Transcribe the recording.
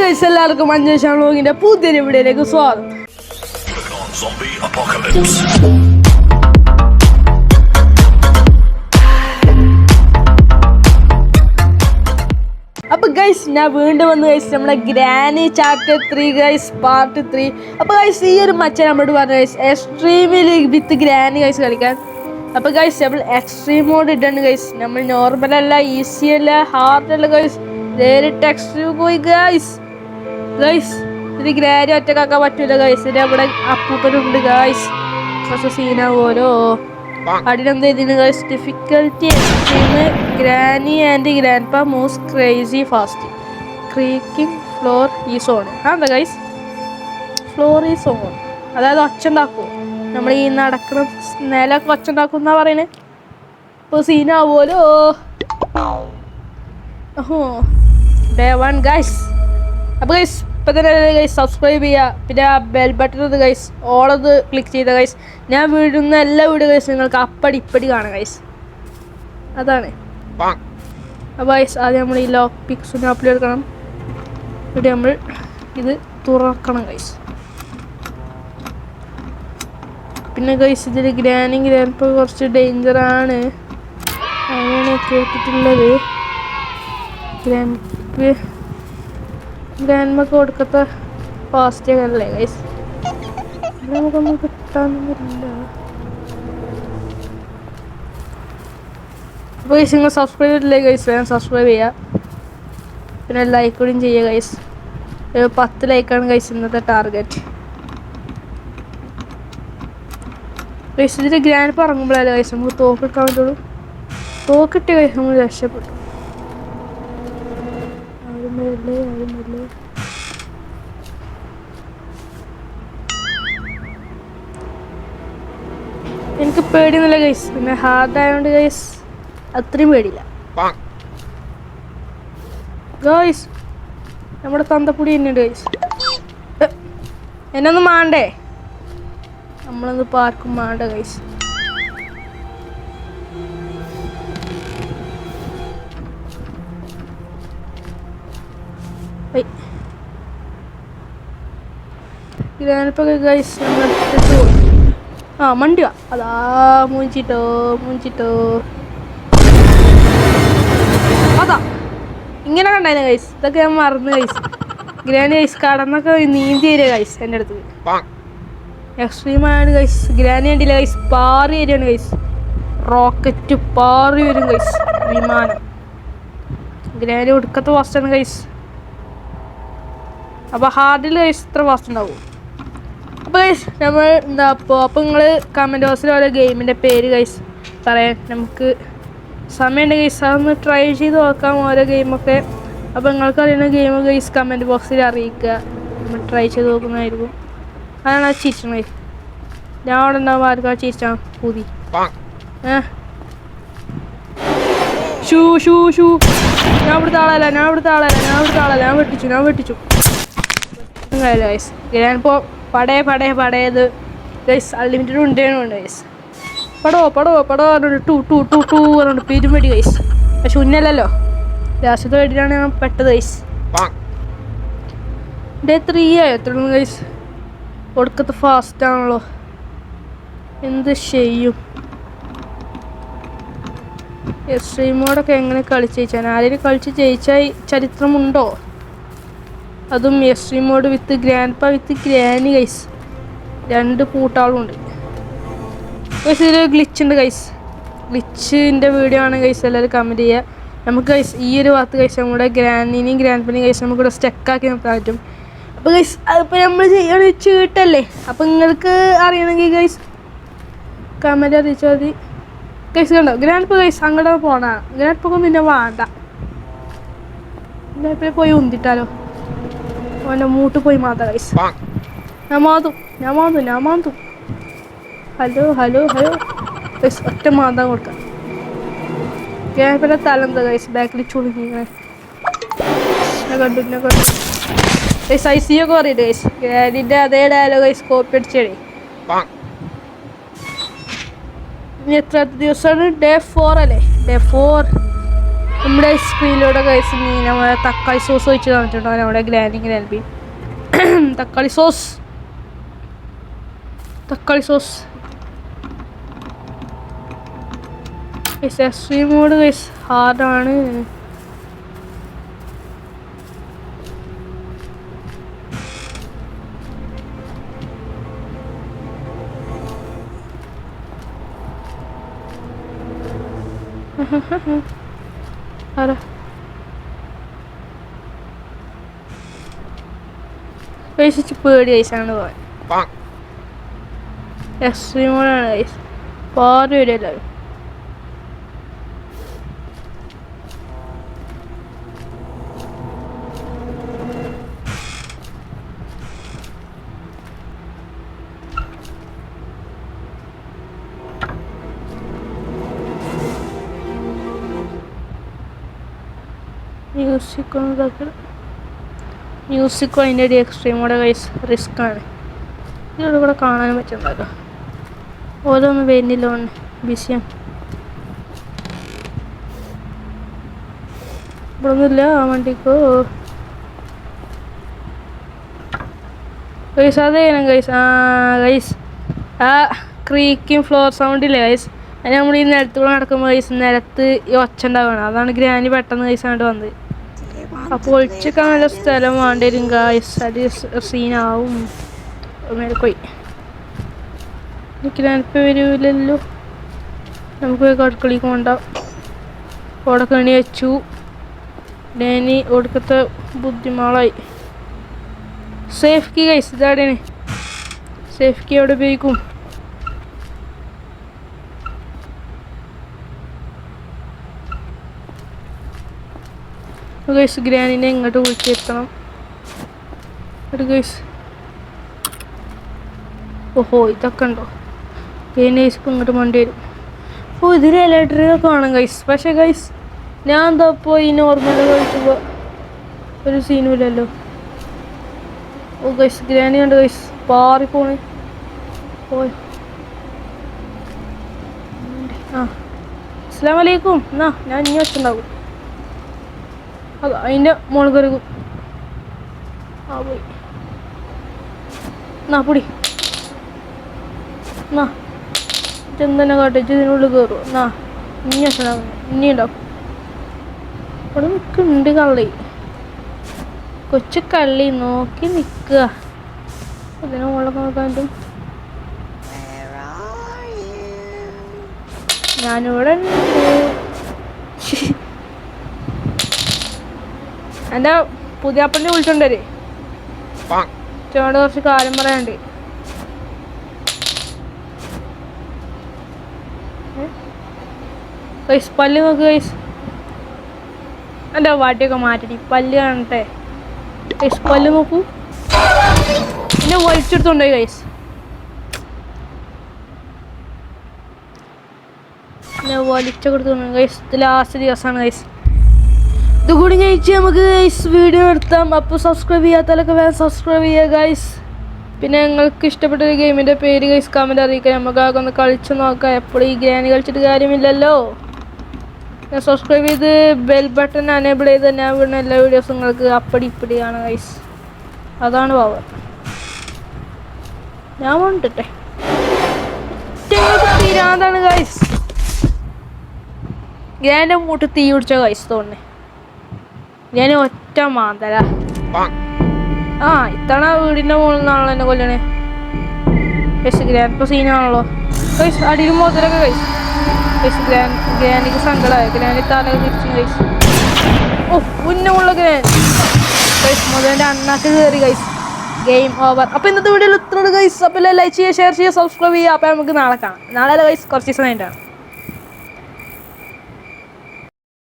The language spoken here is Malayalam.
ഗൈസ് എല്ലാവർക്കും അന്വേഷണ വ്ലോഗിന്റെ പുതിയൊരു വീഡിയോയിലേക്ക് സ്വാഗതം. അപ്പൊ ഗൈസ് ഞാൻ വീണ്ടും വന്ന് ഗൈസ് നമ്മുടെ ഗ്രാനി ചാപ്റ്റർ 3 ഗൈസ് പാർട്ട് 3. അപ്പൊ ഗൈസ് ഈ ഒരു മച്ചാൻ നമ്മളോട് പറഞ്ഞു ഗൈസ് എക്സ്ട്രീമിൽ വിത്ത് ഗ്രാനി ഗൈസ് കളിക്കാൻ. അപ്പൊ ഗൈസ് നമ്മൾ എക്സ്ട്രീം മോഡ് ഇട്ടാണ് ഗൈസ്. നമ്മൾ നോർമൽ അല്ല, ഈസി അല്ല, ഹാർഡ് അല്ല ഗൈസ്, നേരിട്ട് എക്സ്ട്രീം പോയി ഗൈസ്. ഗൈസ് ഇത് ഗ്രാനി ഒറ്റക്കാക്കാൻ പറ്റൂല ഗൈസ്. ഇത് നമ്മുടെ അപ്പൂപ്പനുണ്ട് ഗൈസ്, കുറച്ച് സീനാവുമല്ലോ. അതിനെന്താ ഇതിന് guys difficulty extreme granny and grandpa moves crazy fast creaking floor is on. അതെന്താ ഗൈസ് ഫ്ലോർ ഈസ് ഓൺ, അതായത് ഒച്ച ഉണ്ടാക്കുമോ? നമ്മൾ ഈ നടക്കുന്ന നിലമൊക്കെ ഒച്ച ഉണ്ടാക്കും എന്നാ പറയുന്നത്. ഇപ്പോൾ സീനാവുമല്ലോ. ഓഹോ ഡേ 1 ഗൈസ്. അപ്പോൾ ഗൈസ് ഇപ്പം തന്നെ ഗൈസ് സബ്സ്ക്രൈബ് ചെയ്യുക, പിന്നെ ആ ബെൽ ബട്ടൺ ഒന്ന് ഗൈസ് ഓളത് ക്ലിക്ക് ചെയ്ത ഗൈസ്. ഞാൻ വീടുന്ന എല്ലാ വീഡിയോ ഗൈസ് നിങ്ങൾക്ക് അപ്പടി ഇപ്പടി കാണാം ഗൈസ്. അതാണ്. അപ്പോൾ ഗൈസ് ആദ്യം നമ്മൾ ഈ ലോക്ക് പിക്സിന് അപ്ലോഡ് എടുക്കണം. ഇവിടെ നമ്മൾ ഇത് തുറക്കണം ഗൈസ്. പിന്നെ ഗൈസ് ഇതിൽ ഗ്രാനി ഗ്രാൻഡ് കുറച്ച് ഡേഞ്ചറാണ്, അങ്ങനെയാണ് കേട്ടിട്ടുള്ളത്. ഗ്രാൻഡ്മക്ക് കൊടുക്കത്ത ഫാസ്റ്റ് അല്ലേ ഗൈസ്, നമുക്കൊന്നും കിട്ടാനൊന്നുമില്ല. അപ്പോൾ ഗൈസ് നിങ്ങൾ സബ്സ്ക്രൈബ് ചെയ്തിട്ടില്ലേ ഗൈസ്, വേഗം സബ്സ്ക്രൈബ് ചെയ്യുക, പിന്നെ ലൈക്ക് കൂടിയും ചെയ്യുക ഗൈസ്. 10 ലൈക്കാണ് ഗൈസ് ഇന്നത്തെ ടാർഗറ്റ് ഗൈസ്. ഇതിൽ ഗ്രാൻഡ് ഇറങ്ങുമ്പോഴല്ലേ ഗൈസ് നമുക്ക് തോക്കെടുക്കാൻ പറ്റുള്ളൂ. തോക്കിട്ട് ഗൈസ് നമ്മൾ രക്ഷപ്പെട്ടു. എനിക്ക് പേടിയൊന്നുമില്ല ഗൈസ്, പിന്നെ ഹാർഡ് ആയതുകൊണ്ട് ഗൈസ് അത്രയും പേടിയില്ല ഗൈസ്. നമ്മുടെ തന്തപ്പൊടി തന്നെയുണ്ട് ഗൈസ്. എന്നൊന്നും മാണ്ടേ, നമ്മളൊന്ന് പാർക്കും മാണ്ട ഗൈസ്. ഗ്രാൻഡ്പ ഗൈസ് മണ്ടിയാ അതാ മൂഞ്ചിട്ടോ അതാ ഇങ്ങനെ കണ്ടായിരുന്നു ഗൈസ്. ഇതൊക്കെ ഞാൻ മറന്നു ഗൈസ്. ഗ്രാനി ഗൈസ് കടന്നൊക്കെ നീന്തി വരിക ഗൈസ് എൻ്റെ അടുത്ത്. എക്സ്ട്രീമാണ് ഗൈസ്. ഗ്രാനി കണ്ടില്ല ഗൈസ്, പാറി വരികയാണ് ഗൈസ്. റോക്കറ്റ് പാറി വരും ഗൈസ്, വിമാനം. ഗ്രാനി ഒടുക്കത്തെ ഫാസ്റ്റാണ് ഗൈസ്. അപ്പോൾ ഹാർഡിൽ ഗൈസ് ഇത്ര ഫാസ്റ്റ് ഉണ്ടാവും. അപ്പോൾ ഗൈസ് നമ്മൾ എന്താ അപ്പോൾ നിങ്ങൾ കമൻറ്റ് ബോക്സിൽ ഓരോ ഗെയിമിൻ്റെ പേര് ഗൈസ് പറയാൻ നമുക്ക് സമയമുണ്ട് ഗൈസ്. അതൊന്ന് ട്രൈ ചെയ്ത് നോക്കാം ഓരോ ഗെയിമൊക്കെ. അപ്പോൾ നിങ്ങൾക്ക് അറിയുന്ന ഗെയിം ഗൈസ് കമൻറ്റ് ബോക്സിൽ അറിയിക്കുക, നമ്മൾ ട്രൈ ചെയ്ത് നോക്കുന്നതായിരിക്കും. അതാണ് ആ ചിരിച്ചത് ഗൈസ്. ഞാൻ അവിടെ ഉണ്ടാകുമ്പോൾ ആർക്കാ ചിരിച്ചാൽ പൂതി. ഷൂ ഷൂ ഷൂ ഞാൻ ഇവിടുത്തെ ആളല്ല, ഞാൻ വെട്ടിച്ചു ഗൈസ്. ഞാനിപ്പോൾ പടയത് ഗൈസ് അൺലിമിറ്റഡ് ഉണ്ടേനുണ്ട് ഗൈസ്. പടോ പറഞ്ഞിട്ട് ടു പറഞ്ഞിട്ട് പെരുമടി ഗൈസ്. പക്ഷെ ഉന്നല്ലല്ലോ, രാഷ്ട്രത്തെ വേണ്ടിയിട്ടാണ് ഞാൻ പെട്ടത് ഗൈസ്. ഡേ 3 എത്രയുള്ളൂ ഗൈസ്. ഒടുക്കത്തെ ഫാസ്റ്റ് ആണല്ലോ, എന്ത് ചെയ്യും. എക്സ്ട്രീം മോഡൊക്കെ എങ്ങനെ കളിച്ച് ജയിച്ചാൽ, ആരെങ്കിലും കളിച്ച് ജയിച്ചാൽ ചരിത്രമുണ്ടോ? അതും എക്സ്ട്രീം മോഡ് വിത്ത് ഗ്രാൻഡ് പാ വിത്ത് ഗ്രാനി ഗൈസ്. 2 കൂട്ടാളുണ്ട് ഗൈസ്. ഇതിൽ ഗ്ലിച്ച് ഉണ്ട് ഗൈസ്. ഗ്ലിച്ചിൻ്റെ വീഡിയോ ആണ് ഗൈസ്, എല്ലാവരും കമൻറ്റ് ചെയ്യുക. നമുക്ക് ഗൈസ് ഈ ഒരു ഭാഗത്ത് ഗൈസ് നമ്മുടെ ഗ്രാനിനെയും ഗ്രാൻഡ് പാനെയും ഗൈസ് നമുക്കിവിടെ സ്റ്റക്കാക്കി നിർത്താൻ പറ്റും. അപ്പോൾ ഗൈസ് അതിപ്പോൾ നമ്മൾ ചെയ്യണ ചീട്ടല്ലേ. അപ്പോൾ നിങ്ങൾക്ക് അറിയണമെങ്കിൽ ഗൈസ് കമൻറ്റ് അറിയിച്ചാൽ മതി ഗൈസ്. കണ്ടോ ഗ്രാൻഡ് പാ ഗൈസ് അങ്ങോട്ട് പോണ. ഗ്രാൻഡ് പാ പിന്നെ വേണ്ട, ഗ്രാൻഡ് പോയി ഉന്തിട്ടാലോ. അവൻ്റെ മൂട്ട് പോയി മാതാ ഗൈസ്. ഞാൻ മാന്തു. ഹലോ ഗൈസ് ഒറ്റ മാന്താൻ കൊടുക്കാം. ഗ്രാൻഡ് തലെന്താ ഗൈസ് ബാക്കിൽ ചുളുങ്ങിങ്ങനെ കണ്ടു ഗൈസ്. ഐസിയൊക്കെ പറയും ഗൈസ്. ഗ്രാൻഡിൻ്റെ അതേ ഡയലോഗ് ഗൈസ് കോപ്പി അടിച്ചേ. ഇനി എത്ര ദിവസമാണ്? ഡേ 4 അല്ലേ? ഡേ 4 നമ്മുടെ സ്ക്രീനിലൂടെ ഗൈസ് നീ നമ്മളെ തക്കാളി സോസ് ഒഴിച്ച് തന്നിട്ടുണ്ടോ നമ്മുടെ ഗ്രാൻഡിങ് ഗ്രാൻഡി തക്കാളി സോസ് എക്സ്ട്രീം മോഡ് ഗൈസ് ഹാർഡാണ്. പേടി ഗൈസാണ് പോകാൻ. എക്സ്ട്രീമോടാണ് ഗൈസ് പാറി വരുമല്ലോ. മ്യൂസിക്കും അതിൻ്റെ ഒരു എക്സ്ട്രീമോടെ ഗൈസ് റിസ്ക് ആണ്. ഇതിലൂടെ കൂടെ കാണാനും പറ്റുന്നല്ലോ. ഓരോന്നും വരുന്നില്ല ബിസിയാണ്. ഇവിടെ ഒന്നുമില്ല ആ വണ്ടിക്കോ ഗൈസ്. അത് ചെയ്യണം ഗൈസ്. ഗൈസ് ആ ക്രീക്കിങ് ഫ്ലോർ സൗണ്ടില്ലേ ഗൈസ്, അത് നമ്മൾ ഈ നിലത്തൂടെ നടക്കുമ്പോൾ ഗൈസ് നിലത്ത് ഈ ഒച്ച ഉണ്ടാവുകയാണ്. അതാണ് ഗ്രാനി പെട്ടെന്ന് ഗൈസ് അങ്ങോട്ട് വന്നത്. അപ്പോൾ ഒളിച്ചൊക്കെ നല്ല സ്ഥലം വേണ്ടി വരും ഗൈസ്. അത് സീനാവും. മേലെ പോയി എനിക്ക് ഞാനിപ്പോൾ വരൂലല്ലോ. നമുക്ക് പോയി അടുക്കളയ്ക്ക് കൊണ്ടാവും. അവിടെ കണി വെച്ചു. ഡാനി ഒടുക്കത്തെ ബുദ്ധിമാളായി. സേഫ് കീ ഗൈസ് ഇതാടെയാണ്. സേഫ് കീ അവിടെ ഉപയോഗിക്കും. ഗൈസ് ഗ്രാനിനെ ഇങ്ങോട്ട് വിളിച്ചെത്തണം ഗൈസ്. ഓഹോ ഇതൊക്കെ ഉണ്ടോ ഗൈസ്. ഇപ്പം ഇങ്ങോട്ട് വണ്ടി വരും. ഓ ഇതിന് ഇലക്ട്രിക്കൊക്കെ വേണം ഗൈസ്. പക്ഷേ ഗൈസ് ഞാൻ എന്താ ഇപ്പോൾ ഈ നോർമൽ കഴിക്കുമ്പോൾ ഒരു സീനും ഇല്ലല്ലോ. ഓ ഗൈസ് ഗ്രാനി ഉണ്ട് ഗൈസ് പാറിപ്പോണ്. പോയി അസ്സലാമു അലൈക്കും. എന്നാ ഞാൻ ഇനി വെച്ചിട്ടുണ്ടാവും. അതിൻ്റെ മുകളിൽ കയറും. പോയി എന്നാ പൊടി എന്നാ ചെന്തന്നെ കാട്ടിച്ച് ഇതിനുള്ളിൽ കയറും. എന്നാ ഇനി വെച്ചിട്ടുണ്ടാവും. ഇനി ഉണ്ടാവും. ഇവിടെ നിൽക്കുന്നുണ്ട് കള്ളി. കൊച്ചു കള്ളി നോക്കി നിൽക്കുക. അതിന് മുകളിലൊക്കെ നോക്കാൻ പറ്റും. ഞാനിവിടെ എൻ്റെ പുതിയാപ്പള്ളി വിളിച്ചോണ്ടേ ചേട്ടനോട് കുറച്ച് കാര്യം പറയാനുണ്ട്. ഗൈസ് പല്ല് നോക്ക് ഗൈസ്. എൻ്റെ വാട്ടിയൊക്കെ മാറ്റി പല്ല് കാണട്ടെ ഗൈസ്. പല്ല് നോക്കൂ. എന്നെ വലിച്ചെടുത്തോണ്ടേ ഗൈസ്. എന്നെ വലിച്ചൊക്കെ എടുത്തോണ്ട് ഗൈസ്. ഇത് ലാസ്റ്റ് ദിവസമാണ് ഗൈസ്. ഇതുകൂടി കഴിച്ച് നമുക്ക് ഗൈസ് വീഡിയോ എടുത്താം. അപ്പോൾ സബ്സ്ക്രൈബ് ചെയ്യാത്തവരൊക്കെ വേഗം സബ്സ്ക്രൈബ് ചെയ്യുക ഗൈസ്. പിന്നെ നിങ്ങൾക്ക് ഇഷ്ടപ്പെട്ട ഒരു ഗെയിമിൻ്റെ പേര് ഗൈസ് കമൻറ്റ് അറിയിക്കുക. നമുക്ക് ആകെ ഒന്ന് കളിച്ച് നോക്കാം. എപ്പോഴും ഈ ഗ്രാനി കളിച്ചിട്ട് കാര്യമില്ലല്ലോ. ഞാൻ സബ്സ്ക്രൈബ് ചെയ്ത് ബെൽ ബട്ടൺ അനേബിൾ ചെയ്ത് ഞാൻ വീടുന്ന എല്ലാ വീഡിയോസും നിങ്ങൾക്ക് അപ്പടി ഇപ്പടിയാണ് ഗൈസ്. അതാണ് പവർ. ഞാൻ കൊണ്ടിട്ടെ തീരാന്താണ് ഗൈസ്. ഗ്രാൻ്റെ മൂട്ട് തീ പിടിച്ച ഗൈസ് തോന്നേ. ഞാൻ ഒറ്റ മാന്തല. ഇത്തവണ വീടിൻ്റെ മുകളിൽ നിന്നാണല്ലോ എന്നെ കൊല്ലണേ ഗൈസ്. ഗ്രാൻഡ് ഇപ്പോൾ സീനാണല്ലോ ഗൈസ്. അടിയിൽ മുതലൊക്കെ ഗൈസ്. ഗൈസ് ഗ്രാനിക്ക് സങ്കടമായി. ഗ്രാനി തലൊക്കെ തിരിച്ചു ഗൈസ്. ഓ ഉന്നമുള്ള ഗ്രാൻ ഗൈസ്. മുതലിൻ്റെ അണ്ണാക്ക് കയറി ഗൈസ്. Game over. അപ്പോൾ ഇന്നത്തെ വീഡിയോയിൽ ഇത്രയുള്ളൂ ഗൈസ്. അപ്പോൾ ലൈക്ക് ചെയ്യുക, ഷെയർ ചെയ്യുക, സബ്സ്ക്രൈബ് ചെയ്യുക. അപ്പോൾ നമുക്ക് നാളെ കാണാം. നാളെ ഗൈസ് കുറച്ച് ദിവസം കഴിഞ്ഞിട്ടാണ്.